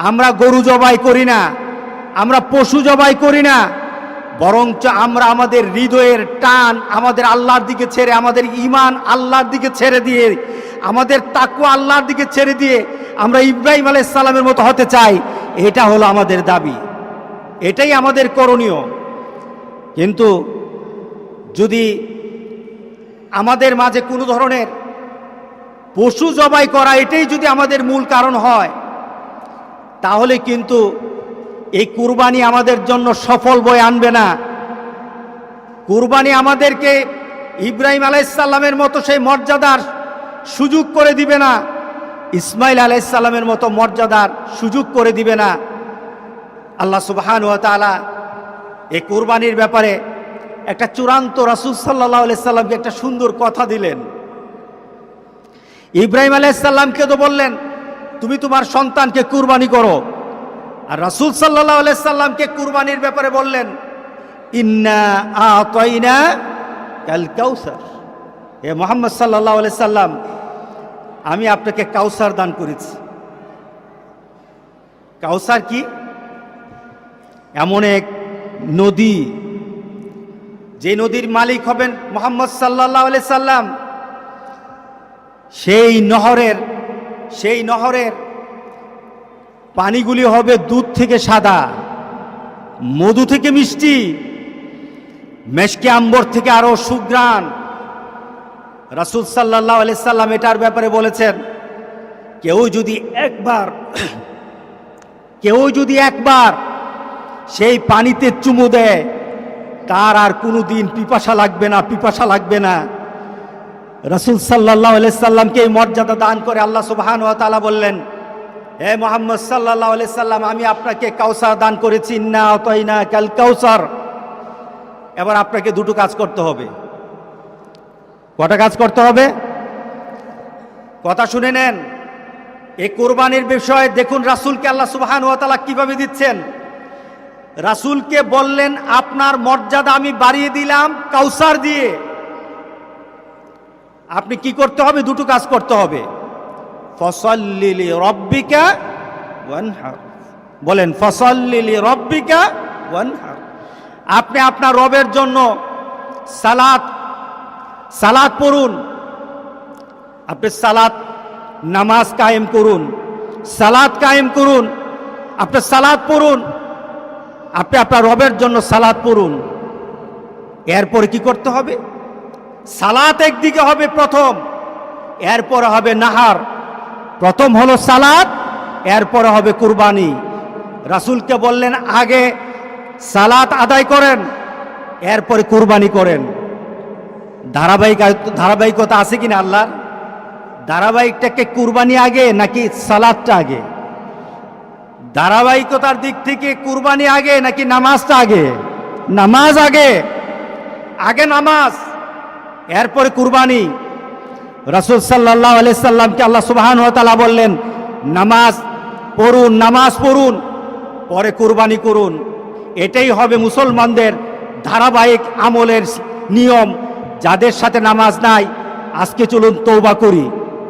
আমরা গরু জবাই করি না, আমরা পশু জবাই করি না, বরঞ্চ আমরা আমাদের হৃদয়ের টান আমাদের আল্লাহর দিকে ছেড়ে, আমাদের ঈমান আল্লাহর দিকে ছেড়ে দিয়ে, আমাদের তাকওয়া আল্লাহর দিকে ছেড়ে দিয়ে আমরা ইব্রাহিম আলাইহিস সালামের মতো হতে চাই। এটা হলো আমাদের দাবি, এটাই আমাদের করণীয়। কিন্তু যদি আমাদের মাঝে কোনো ধরনের পশু জবাই করা এটাই যদি আমাদের মূল কারণ হয়, তাহলে কিন্তু এই কুরবানি আমাদের জন্য সফল বয়ে আনবে না। কুরবানি আমাদেরকে ইব্রাহিম আলাইহিস সালামের মতো সেই মর্যাদার সুযোগ করে দিবে না, ইসমাইল আলাইহিস সালামের মতো মর্যাদার সুযোগ করে দিবে না। আল্লাহ সুবহানাহু ওয়া তাআলা এই কুরবানির ব্যাপারে একটা চূড়ান্ত রাসূল সাল্লাল্লাহু আলাইহি সাল্লামকে একটা সুন্দর কথা দিলেন। ইব্রাহিম আলাইহিস সালামকে তো বললেন তুমি তোমার সন্তানকে কুরবানি করো, আর রাসূল সাল্লাল্লাহু আলাইহি সাল্লামকে কুরবানির ব্যাপারে বললেন ইন্না আতাইনা কাল কাউসার, হে মুহাম্মদ সাল্লাল্লাহু আলাইহি সাল্লাম আমি আপনাকে কাউসার দান করেছি। কাউসার কি? এমন এক নদী, যে নদীর মালিক হবেন মুহাম্মদ সাল্লাল্লাহু আলাইহি সাল্লাম। সেই নহরের পানিগুলি হবে দুধ থেকে সাদা, মধু থেকে মিষ্টি, মেশকে আম্বর থেকে আরো সুঘ্রাণ। রাসূল সাল্লাল্লাহু আলাইহি সাল্লাম এটার ব্যাপারে বলেছেন কেউ যদি একবার সেই পানিতে চুমু দেয় তার আর কোনোদিন পিপাসা লাগবে না। রাসূল সাল্লাল্লাহু আলাইহি সাল্লামকে এই মর্যাদা দান করে আল্লাহ সুবহানাহু ওয়া তাআলা বললেন হে মুহাম্মদ সাল্লাল্লাহু আলাইহি সাল্লাম আমি আপনাকে কাউসার দান করেছি, ইন্না আতাইনা কাল কাউসার। এবার আপনাকে দুটো কাজ করতে হবে। কটা কাজ করতে হবে? কথা শুনে নেন। এই কুরবানির বিষয়ে দেখুন রাসূলকে আল্লাহ সুবহানাহু ওয়া তাআলা কিভাবে দিচ্ছেন। রাসূলকে বললেন আপনার মর্যাদা আমি বাড়িয়ে দিলাম কাউসার দিয়ে। আপনি কি করতে হবে? দুটো কাজ করতে হবে। ফসল্লি লিরাব্বিকা ওয়ানহার, বলেন ফসল্লি লিরাব্বিকা ওয়ানহার। আপনি আপনার রবের জন্য সালাত পড়ুন, আপনি নামাজ কায়েম করুন, সালাত কায়েম করুন, আপনি সালাত পড়ুন, আপনি আপনার রবের জন্য সালাত পড়ুন। এরপরে কি করতে হবে? সালাত একদিকে হবে প্রথম, এরপরে হবে নাহার। প্রথম হলো সালাত, এরপরে হবে কুরবানি। রাসূলকে বললেন আগে সালাত আদায় করেন, এরপরে কুরবানি করেন। ধারাবাহিকতা আছে কিনা আল্লাহর? ধারাবাহিকটাকে কুরবানি আগে নাকি সালাতটা আগে? ধারাবাহিকতার দিক থেকে কুরবানি আগে নাকি নামাজটা আগে? নামাজ আগে নামাজ, এরপরে কুরবানি। রাসূল সাল্লাল্লাহু আলাইহি সাল্লামকে আল্লাহ সুবহানাহু ওয়া তাআলা বললেন নামাজ পড়ুন, পরে কুরবানি করুন। এটাই হবে মুসলমানদের ধারাবাহিক আমলের নিয়ম। যাদের সাথে নামাজ নাই আজকে চলুন তওবা করি।